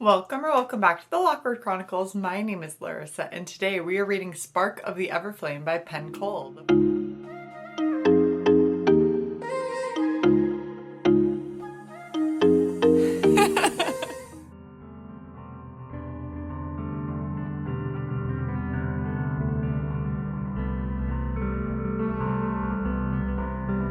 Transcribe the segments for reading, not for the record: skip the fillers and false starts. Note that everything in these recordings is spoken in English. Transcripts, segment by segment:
Welcome back to the Lockbird Chronicles. My name is Larissa, and today we are reading Spark of the Everflame by Penn Cole.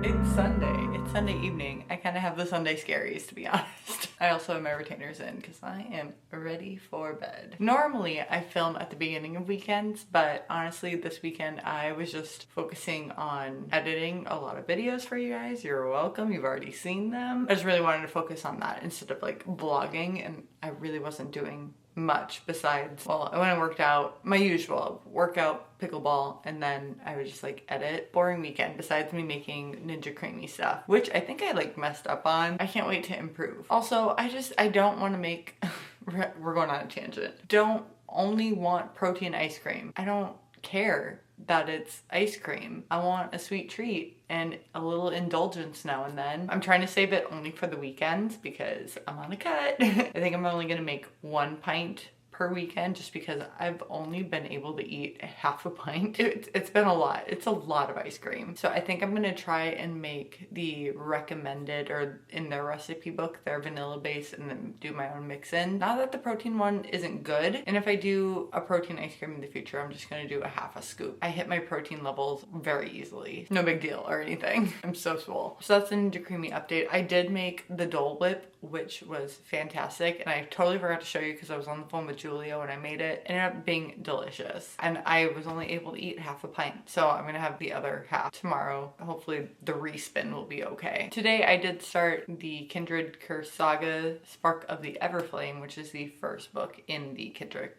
It's Sunday evening. I kind of have the Sunday scaries, to be honest. I also have my retainers in because I am ready for bed. Normally I film at the beginning of weekends, but honestly this weekend I was just focusing on editing a lot of videos for you guys. You're welcome, you've already seen them. I just really wanted to focus on that instead of like vlogging, and I really wasn't doing much besides, well, when I worked out, my usual workout, pickleball, and then I would just like edit. Boring weekend besides me making Ninja Creamy stuff, which I think I like messed up on. I can't wait to improve. Also, I don't want to make, we're going on a tangent. Don't only want protein ice cream. I don't care that it's ice cream. I want a sweet treat and a little indulgence now and then. I'm trying to save it only for the weekends because I'm on a cut. I think I'm only gonna make 1 pint per weekend just because I've only been able to eat half a pint. It's been a lot. It's a lot of ice cream. So I think I'm gonna try and make the recommended, or in their recipe book, their vanilla base, and then do my own mix in. Now that the protein one isn't good, and if I do a protein ice cream in the future, I'm just gonna do a half a scoop. I hit my protein levels very easily. No big deal or anything. I'm so swole. So that's the Ninja Creamy update. I did make the Dole Whip, which was fantastic, and I totally forgot to show you because I was on the phone with Julia when I made it. It ended up being delicious, and I was only able to eat half a pint, so I'm gonna have the other half tomorrow. Hopefully the respin will be okay. Today I did start the Kindred Curse Saga Spark of the Everflame, which is the first book in the Kindred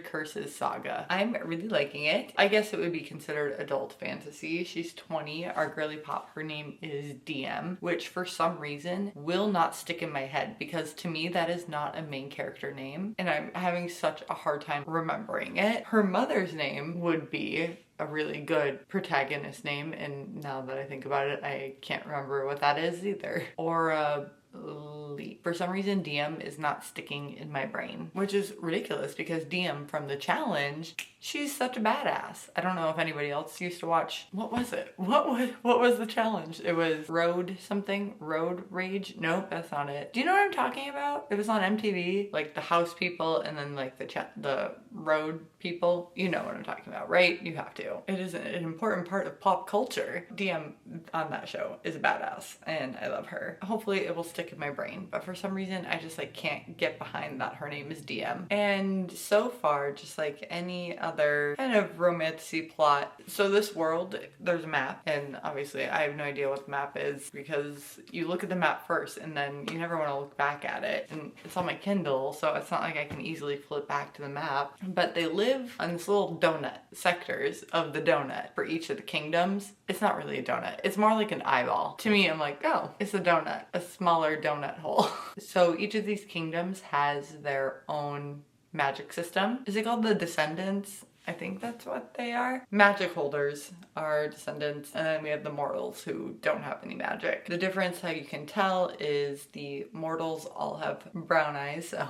Curses saga. I'm really liking it. I guess it would be considered adult fantasy. She's 20. Our girly pop, her name is DM, which for some reason will not stick in my head because to me that is not a main character name, and I'm having such a hard time remembering it. Her mother's name would be a really good protagonist name, and now that I think about it, I can't remember what that is either. Or for some reason DM is not sticking in my brain, which is ridiculous because DM from the challenge, she's such a badass. I don't know if anybody else used to watch, what was it? What was the challenge? It was Road something? Road Rage? Nope, that's not it. Do you know what I'm talking about? It was on MTV, like the house people and then like the road people. You know what I'm talking about, right? You have to. It is an important part of pop culture. DM on that show is a badass and I love her. Hopefully it will stick in my brain, but for some reason I just like can't get behind that her name is DM. And so far, just like any other kind of romantic-y plot, so this world, there's a map, and obviously I have no idea what the map is because you look at the map first and then you never want to look back at it, and it's on my Kindle, so it's not like I can easily flip back to the map. But they live on this little donut, sectors of the donut for each of the kingdoms. It's not really a donut, it's more like an eyeball. To me, I'm like, oh, it's a donut, a smaller donut hole. So each of these kingdoms has their own magic system. Is it called the Descendants? I think that's what they are. Magic holders are descendants, and then we have the mortals who don't have any magic. The difference, how you can tell, is the mortals all have brown eyes, so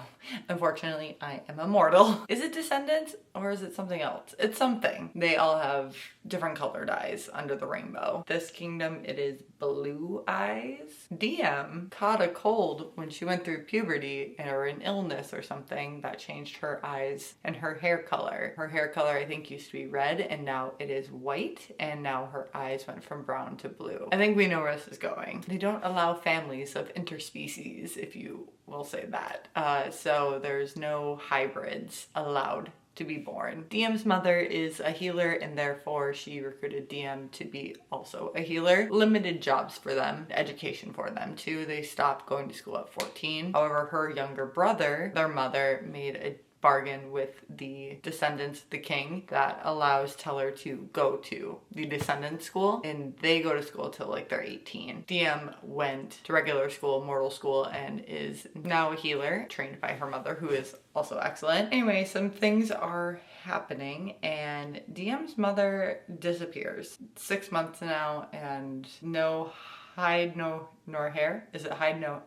unfortunately I am a mortal. Is it descendants or is it something else? It's something. They all have different colored eyes under the rainbow. This kingdom, it is blue eyes. DM caught a cold when she went through puberty or an illness or something that changed her eyes and her hair color. Her hair color I think used to be red and now it is white, and now her eyes went from brown to blue. I think we know where this is going. They don't allow families of interspecies, if you will say that. So there's no hybrids allowed to be born. DM's mother is a healer and therefore she recruited DM to be also a healer. Limited jobs for them, education for them too. They stopped going to school at 14. However, her younger brother, their mother, made a bargain with the Descendants, the king, that allows Teller to go to the Descendant school, and they go to school till like they're 18. DM went to regular school, mortal school, and is now a healer, trained by her mother, who is also excellent. Anyway, some things are happening and DM's mother disappears. 6 months now and no hide, nor hair. Is it hide, no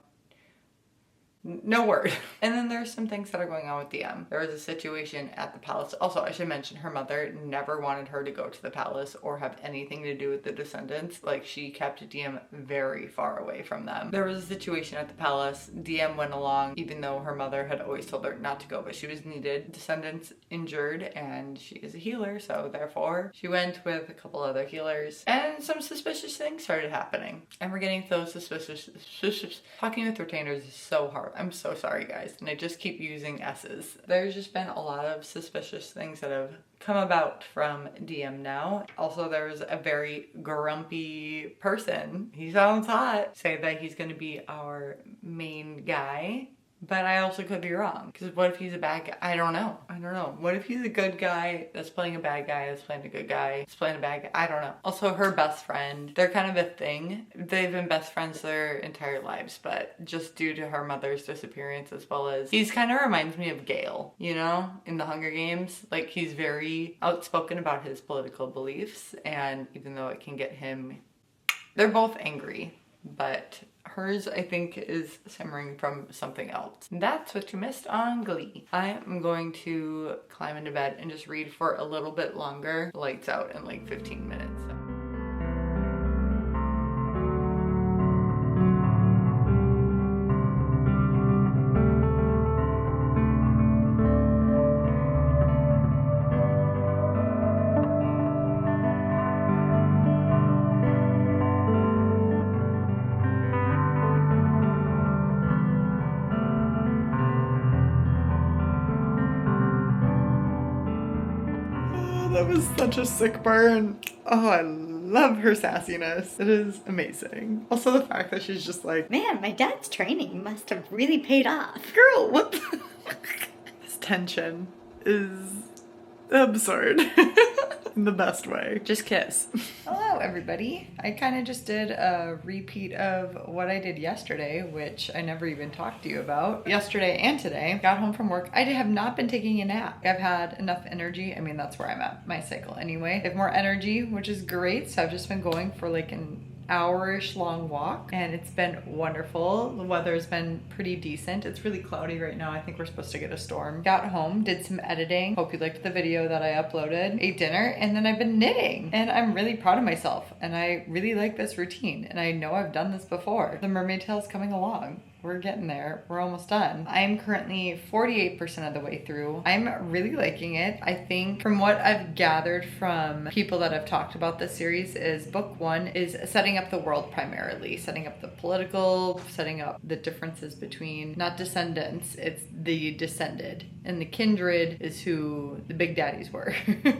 no word. And then there's some things that are going on with DM. There was a situation at the palace. Also, I should mention her mother never wanted her to go to the palace or have anything to do with the descendants. Like, she kept DM very far away from them. There was a situation at the palace. DM went along even though her mother had always told her not to go, but she was needed. Descendants injured, and she is a healer, so therefore she went with a couple other healers, and some suspicious things started happening. And we're getting so suspicious. Talking with retainers is so hard. I'm so sorry, guys, and I just keep using S's. There's just been a lot of suspicious things that have come about from DM now. Also, there's a very grumpy person. He sounds hot. Say that he's gonna be our main guy. But I also could be wrong. Because what if he's a bad guy? I don't know. What if he's a good guy that's playing a bad guy that's playing a good guy that's playing a bad guy? I don't know. Also, her best friend, they're kind of a thing. They've been best friends their entire lives, but just due to her mother's disappearance, as well as he's kind of reminds me of Gale, you know, in the Hunger Games. Like, he's very outspoken about his political beliefs, and even though it can get him, they're both angry, but hers, I think, is simmering from something else. That's what you missed on Glee. I am going to climb into bed and just read for a little bit longer. Lights out in like 15 minutes. So. That was such a sick burn. Oh, I love her sassiness. It is amazing. Also, the fact that she's just like, man, my dad's training must have really paid off. Girl, what the This tension is absurd. In the best way. Just kiss. Hello, everybody. I kind of just did a repeat of what I did yesterday, which I never even talked to you about. Yesterday and today, got home from work. I have not been taking a nap. I've had enough energy. I mean, that's where I'm at, my cycle anyway. I have more energy, which is great. So I've just been going for like an hour-ish long walk, and it's been wonderful. The weather's been pretty decent. It's really cloudy right now. I think we're supposed to get a storm. Got home, did some editing. Hope you liked the video that I uploaded. Ate dinner, and then I've been knitting, and I'm really proud of myself, and I really like this routine, and I know I've done this before. The mermaid tail's coming along. We're getting there. We're almost done. I'm currently 48% of the way through. I'm really liking it. I think from what I've gathered from people that have talked about this series is book one is setting up the world primarily, setting up the political, setting up the differences between not descendants, it's the descended. And the kindred is who the big daddies were.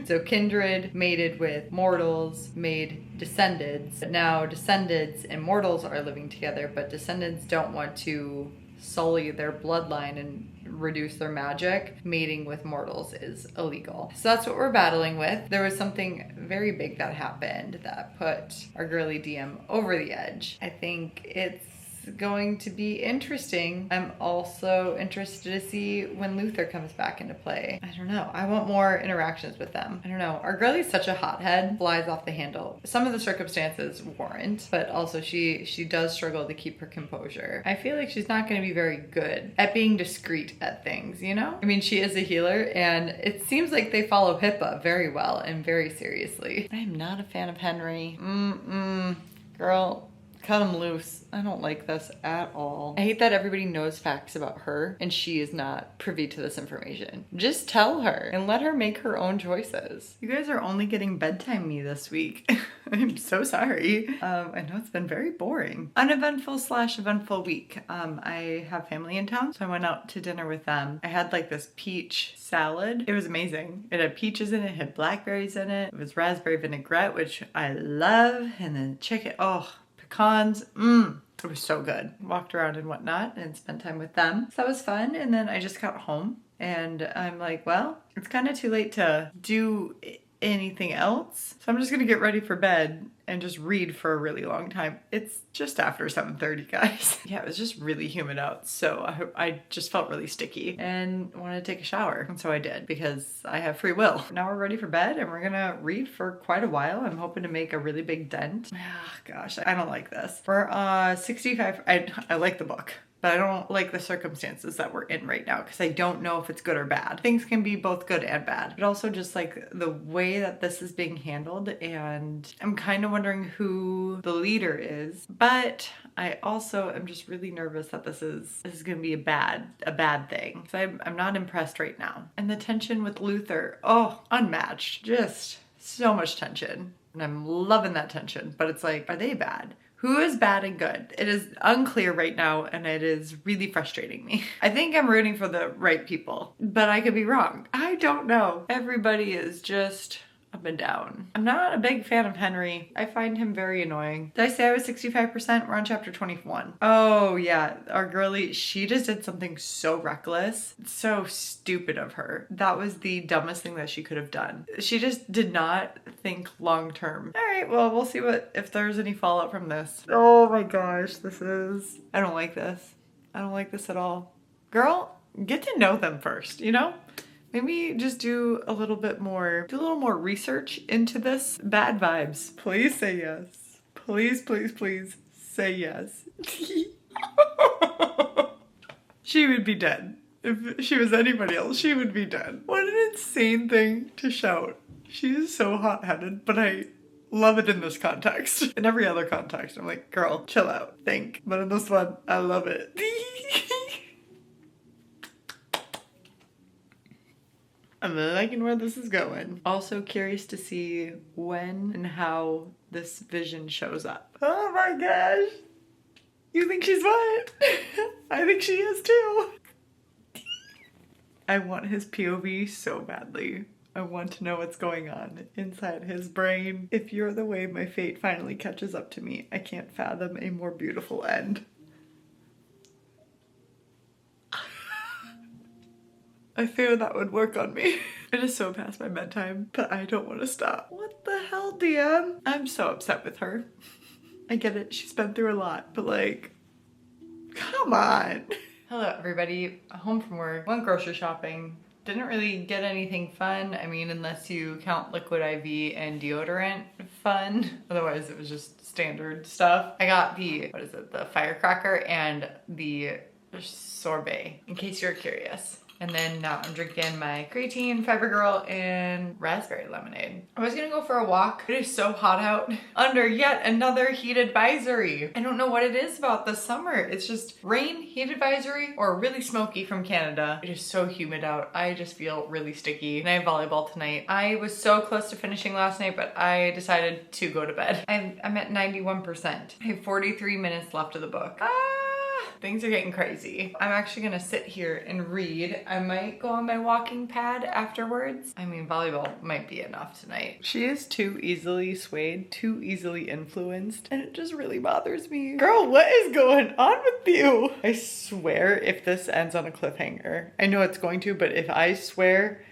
So kindred mated with mortals, made descendants. But now descendants and mortals are living together, but descendants don't want to sully their bloodline and reduce their magic. Mating with mortals is illegal. So that's what we're battling with. There was something very big that happened that put our girly DM over the edge. I think it's going to be interesting. I'm also interested to see when Luther comes back into play. I don't know. I want more interactions with them. I don't know. Our girlie's such a hothead, flies off the handle. Some of the circumstances warrant, but also she does struggle to keep her composure. I feel like she's not going to be very good at being discreet at things, you know? I mean, she is a healer, and it seems like they follow HIPAA very well and very seriously. I am not a fan of Henry. Girl, cut him loose. I don't like this at all. I hate that everybody knows facts about her and she is not privy to this information. Just tell her and let her make her own choices. You guys are only getting bedtime me this week. I'm so sorry. I know it's been very boring. Uneventful/eventful week. I have family in town, so I went out to dinner with them. I had like this peach salad. It was amazing. It had peaches in it, it had blackberries in it. It was raspberry vinaigrette, which I love. And then chicken, pecans, it was so good. Walked around and whatnot and spent time with them. So that was fun. And then I just got home and I'm like, well, it's kind of too late to do anything else. So I'm just gonna get ready for bed and just read for a really long time. It's just after 7:30, guys. Yeah, it was just really humid out. So I just felt really sticky and wanted to take a shower. And so I did because I have free will. Now we're ready for bed and we're gonna read for quite a while. I'm hoping to make a really big dent. Gosh, I don't like this. We're 65, I like the book. but I don't like the circumstances that we're in right now because I don't know if it's good or bad. Things can be both good and bad, but also just like the way that this is being handled, and I'm kind of wondering who the leader is, but I also am just really nervous that this is going to be a bad thing. So I'm not impressed right now. And the tension with Luther, oh, unmatched. Just so much tension. And I'm loving that tension, but it's like, are they bad? Who is bad and good? It is unclear right now, and it is really frustrating me. I think I'm rooting for the right people, but I could be wrong. I don't know. Everybody is just up and down. I'm not a big fan of Henry. I find him very annoying. Did I say I was 65%? We're on chapter 21. Oh yeah, our girlie, she just did something so reckless. So stupid of her. That was the dumbest thing that she could have done. She just did not think long term. All right, well, we'll see if there's any fallout from this. Oh my gosh, I don't like this. I don't like this at all. Girl, get to know them first, you know? Maybe just do a little more research into this. Bad vibes. Please say yes. Please, please, please say yes. She would be dead. If she was anybody else, she would be dead. What an insane thing to shout. She is so hot-headed, but I love it in this context. In every other context, I'm like, girl, chill out, think. But in this one, I love it. I'm liking where this is going. Also curious to see when and how this vision shows up. Oh my gosh. You think she's what? I think she is too. I want his POV so badly. I want to know what's going on inside his brain. If you're the way my fate finally catches up to me, I can't fathom a more beautiful end. I fear that would work on me. It is so past my bedtime, but I don't want to stop. What the hell, DM? I'm so upset with her. I get it, she's been through a lot, but like, come on. Hello everybody, home from work, went grocery shopping. Didn't really get anything fun. I mean, unless you count liquid IV and deodorant fun. Otherwise it was just standard stuff. I got the firecracker and the sorbet, in case you're curious. And then now I'm drinking my creatine, Fiber Girl, and raspberry lemonade. I was gonna go for a walk. It is so hot out under yet another heat advisory. I don't know what it is about the summer. It's just rain, heat advisory, or really smoky from Canada. It is so humid out. I just feel really sticky. And I have volleyball tonight. I was so close to finishing last night, but I decided to go to bed. I'm at 91%. I have 43 minutes left of the book. Things are getting crazy. I'm actually gonna sit here and read. I might go on my walking pad afterwards. I mean, volleyball might be enough tonight. She is too easily swayed, too easily influenced, and it just really bothers me. Girl, what is going on with you? I swear if this ends on a cliffhanger, I know it's going to, but if I swear,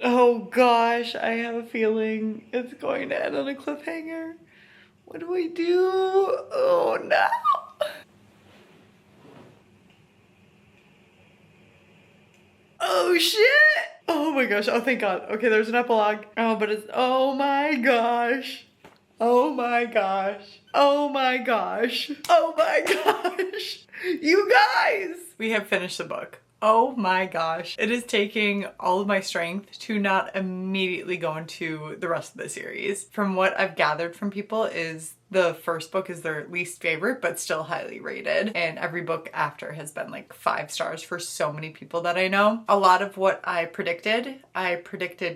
oh gosh, I have a feeling it's going to end on a cliffhanger. What do we do? Oh no. Oh shit! Oh my gosh, oh thank God. Okay, there's an epilogue. Oh, but it's, oh my gosh. Oh my gosh. Oh my gosh. Oh my gosh. You guys! We have finished the book. Oh my gosh. It is taking all of my strength to not immediately go into the rest of the series. From what I've gathered from people is the first book is their least favorite, but still highly rated. And every book after has been like 5 stars for so many people that I know. A lot of what I predicted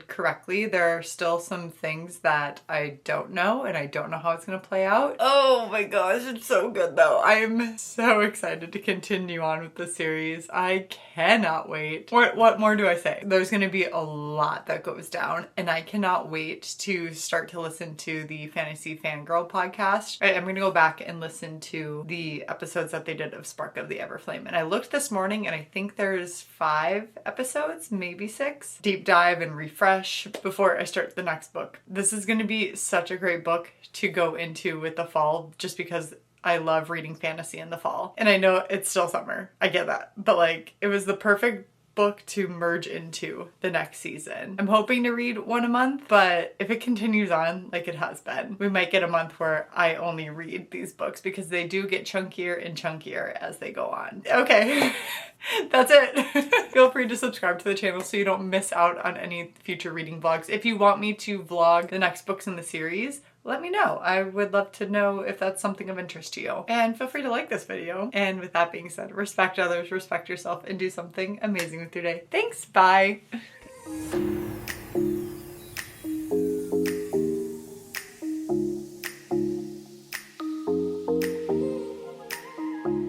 correctly. There are still some things that I don't know, and I don't know how it's gonna play out. Oh my gosh, it's so good though. I'm so excited to continue on with the series. I cannot wait. What more do I say? There's gonna be a lot that goes down, and I cannot wait to start to listen to the Fantasy Fangirl podcast. Right, I'm gonna go back and listen to the episodes that they did of Spark of the Everflame. And I looked this morning and I think there's 5 episodes, maybe 6. Deep dive and refresh before I start the next book. This is gonna be such a great book to go into with the fall, just because I love reading fantasy in the fall. And I know it's still summer, I get that. But like, it was the perfect book to merge into the next season. I'm hoping to read one a month, but if it continues on like it has been, we might get a month where I only read these books because they do get chunkier and chunkier as they go on. Okay, that's it. Feel free to subscribe to the channel so you don't miss out on any future reading vlogs. If you want me to vlog the next books in the series, let me know. I would love to know if that's something of interest to you. And feel free to like this video. And with that being said, respect others, respect yourself, and do something amazing with your day. Thanks, bye.